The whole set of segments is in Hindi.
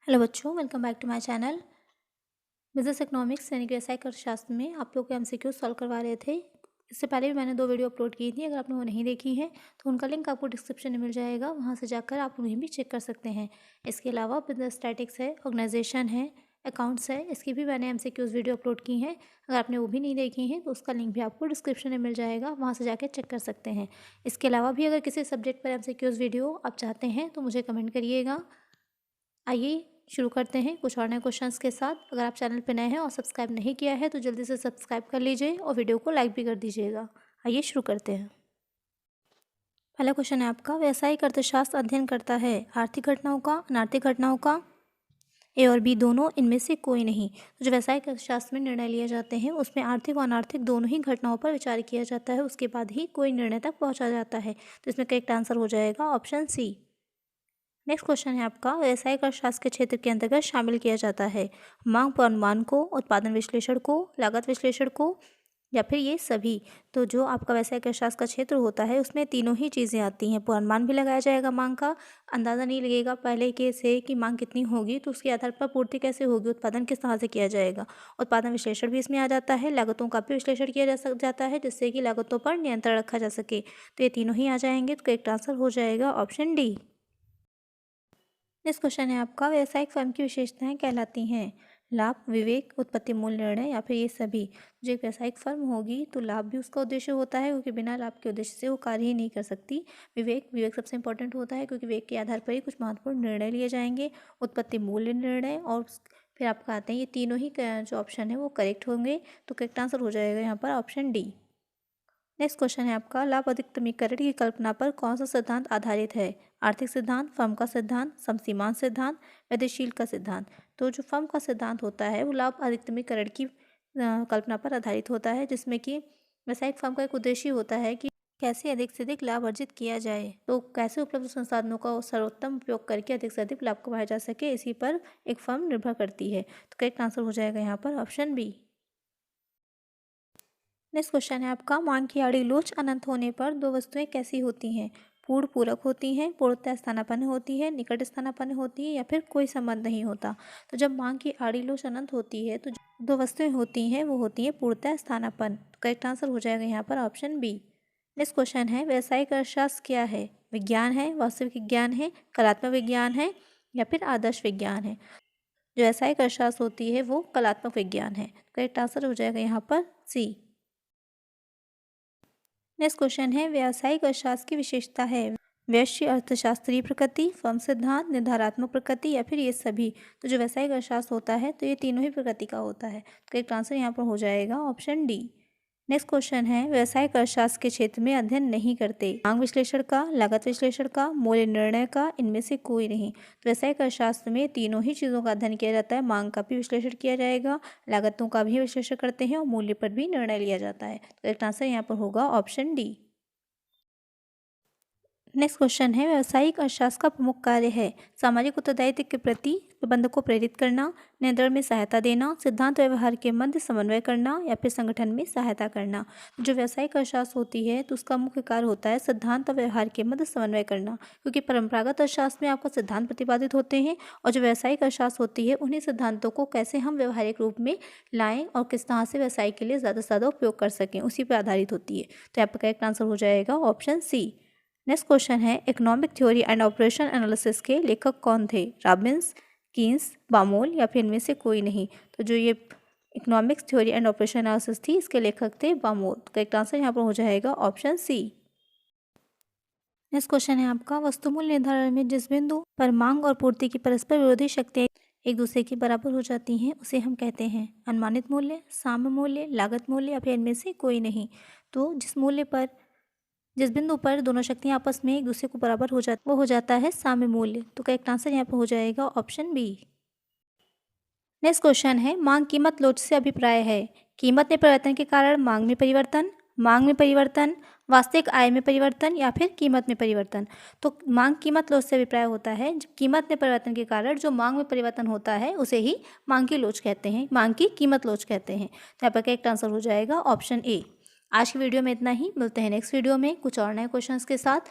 हेलो बच्चों, welcome back to my channel. Business economics यानी कि व्यवसायिक अर्थशास्त्र में आप लोग के एमसीक्यू सॉल्व करवा रहे थे। इससे पहले भी मैंने 2 वीडियो अपलोड की थी। अगर आपने वो नहीं देखी हैं तो उनका लिंक आपको डिस्क्रिप्शन में मिल जाएगा, वहाँ से जाकर आप उन्हें भी चेक कर सकते हैं। इसके अलावा बिजनेस स्टैटिक्स है, ऑर्गेनाइजेशन है, अकाउंट्स है, इसकी भी मैंने एमसीक्यूज़ वीडियो अपलोड की हैं। अगर आपने वो भी नहीं देखी हैं तो उसका लिंक भी आपको डिस्क्रिप्शन में मिल जाएगा, वहाँ से जाकर चेक कर सकते हैं। इसके अलावा भी अगर किसी सब्जेक्ट पर एमसीक्यूज़ वीडियो आप चाहते हैं तो मुझे कमेंट करिएगा। आइए शुरू करते हैं कुछ और नए क्वेश्चंस के साथ। अगर आप चैनल पर नए हैं और सब्सक्राइब नहीं किया है तो जल्दी से सब्सक्राइब कर लीजिए और वीडियो को लाइक भी कर दीजिएगा। आइए शुरू करते हैं। पहला क्वेश्चन है आपका, व्यावसायिक अर्थशास्त्र अध्ययन करता है आर्थिक घटनाओं का, अनार्थिक घटनाओं का? ए और बी दोनों, इनमें से कोई नहीं। तो जो व्यावसायिक अर्थशास्त्र में निर्णय लिए जाते हैं उसमें आर्थिक और अनार्थिक दोनों ही घटनाओं पर विचार किया जाता है, उसके बाद ही कोई निर्णय तक पहुंचा जाता है। तो इसमें करेक्ट आंसर हो जाएगा ऑप्शन सी। नेक्स्ट क्वेश्चन है आपका, व्यावसायिक अर्थशास्त्र के क्षेत्र के अंतर्गत शामिल किया जाता है मांग पूर्वानुमान को, उत्पादन विश्लेषण को, लागत विश्लेषण को, या फिर ये सभी? तो जो आपका व्यावसायिक अर्थशास्त्र का क्षेत्र होता है उसमें तीनों ही चीज़ें आती हैं। पूर्वानुमान भी लगाया जाएगा, मांग का अंदाज़ा नहीं लगेगा पहले के से कि मांग कितनी होगी, तो उसके आधार पर पूर्ति कैसे होगी, उत्पादन किस तरह से किया जाएगा। उत्पादन विश्लेषण भी इसमें आ जाता है, लागतों का भी विश्लेषण किया जाता है जिससे कि लागतों पर नियंत्रण रखा जा सके। तो ये तीनों ही आ जाएंगे, तो करेक्ट आंसर हो जाएगा ऑप्शन डी। नेक्स्ट क्वेश्चन है आपका, व्यावसायिक फर्म की विशेषताएं कहलाती हैं लाभ, विवेक, उत्पत्ति मूल्य निर्णय, या फिर ये सभी? जो एक व्यावसायिक फर्म होगी तो लाभ भी उसका उद्देश्य होता है, क्योंकि बिना लाभ के उद्देश्य से वो कार्य ही नहीं कर सकती। विवेक सबसे इंपॉर्टेंट होता है, क्योंकि विवेक के आधार पर ही कुछ महत्वपूर्ण निर्णय लिए जाएंगे। उत्पत्ति मूल्य निर्णय और फिर आपका आते हैं, ये तीनों ही जो ऑप्शन है वो करेक्ट होंगे। तो करेक्ट आंसर हो जाएगा यहाँ पर ऑप्शन डी। नेक्स्ट क्वेश्चन है आपका, लाभ अधिकतमीकरण की कल्पना पर कौन सा सिद्धांत आधारित है? आर्थिक सिद्धांत, फर्म का सिद्धांत, समसीमांत सिद्धांत, वृद्धिशील का सिद्धांत? तो जो फर्म का सिद्धांत होता है वो लाभ अधिकतमीकरण की कल्पना पर आधारित होता है, जिसमें कि व्यावसायिक फर्म का एक उद्देश्य होता है कि कैसे अधिक से अधिक लाभ अर्जित किया जाए। तो कैसे उपलब्ध संसाधनों का सर्वोत्तम उपयोग करके अधिक से अधिक लाभ कमाया जा सके, इसी पर एक फर्म निर्भर करती है। तो करेक्ट आंसर हो जाएगा यहाँ पर ऑप्शन बी। नेक्स्ट क्वेश्चन है आपका, मांग की आड़ी लोच अनंत होने पर दो वस्तुएं कैसी होती हैं? पूर्ण पूरक होती हैं, पूर्णतः स्थानापन्न होती है, निकट स्थानापन्न होती है, या फिर कोई संबंध नहीं होता? तो जब मांग की आड़ी लोच अनंत होती है तो जो दो वस्तुएं होती हैं वो होती हैं पूर्णतः स्थानापन्न। तो करेक्ट आंसर हो जाएगा यहाँ पर ऑप्शन बी। नेक्स्ट क्वेश्चन है, व्यावसायिक अर्थशास्त्र क्या है? विज्ञान है, वास्तविक विज्ञान है, कलात्मक विज्ञान है, या फिर आदर्श विज्ञान है? जो व्यावसायिक अर्थशास्त्र होती है वो कलात्मक विज्ञान है। करेक्ट आंसर हो जाएगा यहाँ पर सी। नेक्स्ट क्वेश्चन है, व्यावसायिक अर्थशास्त्र की विशेषता है वैश्य अर्थशास्त्रीय प्रकृति, फर्म सिद्धांत, निर्धारात्मक प्रकृति, या फिर ये सभी? तो जो व्यावसायिक अर्थशास्त्र होता है तो ये तीनों ही प्रकृति का होता है। तो करेक्ट आंसर यहाँ पर हो जाएगा ऑप्शन डी। नेक्स्ट क्वेश्चन है, व्यावसायिक अर्थशास्त्र के क्षेत्र में अध्ययन नहीं करते मांग विश्लेषण का, लागत विश्लेषण का, मूल्य निर्णय का, इनमें से कोई नहीं? तो व्यावसायिक अर्थशास्त्र में तीनों ही चीज़ों का अध्ययन किया जाता है, मांग का भी विश्लेषण किया जाएगा, लागतों का भी विश्लेषण करते हैं और मूल्य पर भी निर्णय लिया जाता है। तो करेक्ट आंसर यहाँ पर होगा ऑप्शन डी। नेक्स्ट क्वेश्चन है, व्यावसायिक अर्थशास्त्र का प्रमुख कार्य है सामाजिक उत्तरदायित्व के प्रति प्रबंधक को प्रेरित करना, नियंत्रण में सहायता देना, सिद्धांत व्यवहार के मध्य समन्वय करना, या फिर संगठन में सहायता करना? जो व्यावसायिक अर्थशास्त्र होती है तो उसका मुख्य कार्य होता है सिद्धांत और व्यवहार के मध्य समन्वय करना, क्योंकि परंपरागत अर्थशास्त्र में आपका सिद्धांत प्रतिपादित होते हैं और जो व्यावसायिक अर्थशास्त्र होती है उन्हीं सिद्धांतों को कैसे हम व्यवहारिक रूप में लाएं और किस तरह से व्यवसाय के लिए ज़्यादा से ज़्यादा उपयोग कर सकें, उसी पर आधारित होती है। तो यहाँ पर करेक्ट आंसर हो जाएगा ऑप्शन सी। नेक्स्ट क्वेश्चन है, economic theory and operation analysis के लेखक कौन थे? रॉबिन्स, कीन्स, बामोल, या फिर इनमें से कोई नहीं? तो जो ये economics theory and operation analysis थी इसके लेखक थे बामोल। तो करेक्ट आंसर यहाँ पर हो जाएगा ऑप्शन सी। नेक्स्ट क्वेश्चन है आपका, वस्तुमूल्य निर्धारण में जिस बिंदु पर मांग और पूर्ति की परस्पर विरोधी शक्तियाँ एक दूसरे के बराबर हो जाती हैं उसे हम कहते हैं अनुमानित मूल्य, साम्य मूल्य, लागत मूल्य, या फिर इनमें से कोई नहीं? तो जिस बिंदु पर दोनों शक्तियां आपस में एक दूसरे को बराबर हो जाती वो हो जाता है साम्य मूल्य। तो करेक्ट आंसर यहाँ पर हो जाएगा ऑप्शन बी। नेक्स्ट क्वेश्चन है, मांग कीमत लोच से अभिप्राय है कीमत में परिवर्तन के कारण मांग में परिवर्तन, मांग में परिवर्तन, वास्तविक आय में परिवर्तन, या फिर कीमत में परिवर्तन? तो मांग कीमत लोच से अभिप्राय होता है जब कीमत में परिवर्तन के कारण जो मांग में परिवर्तन होता है उसे ही मांग की लोच कहते हैं, मांग की कीमत लोच कहते हैं। तो यहाँ पर करेक्ट आंसर हो जाएगा ऑप्शन ए। आज की वीडियो में इतना ही, मिलते हैं नेक्स्ट वीडियो में कुछ और नए क्वेश्चंस के साथ।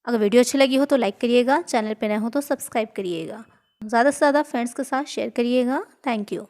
अगर वीडियो अच्छी लगी हो तो लाइक करिएगा, चैनल पे नए हो तो सब्सक्राइब करिएगा। ज़्यादा से ज़्यादा फ्रेंड्स के साथ शेयर करिएगा। Thank you.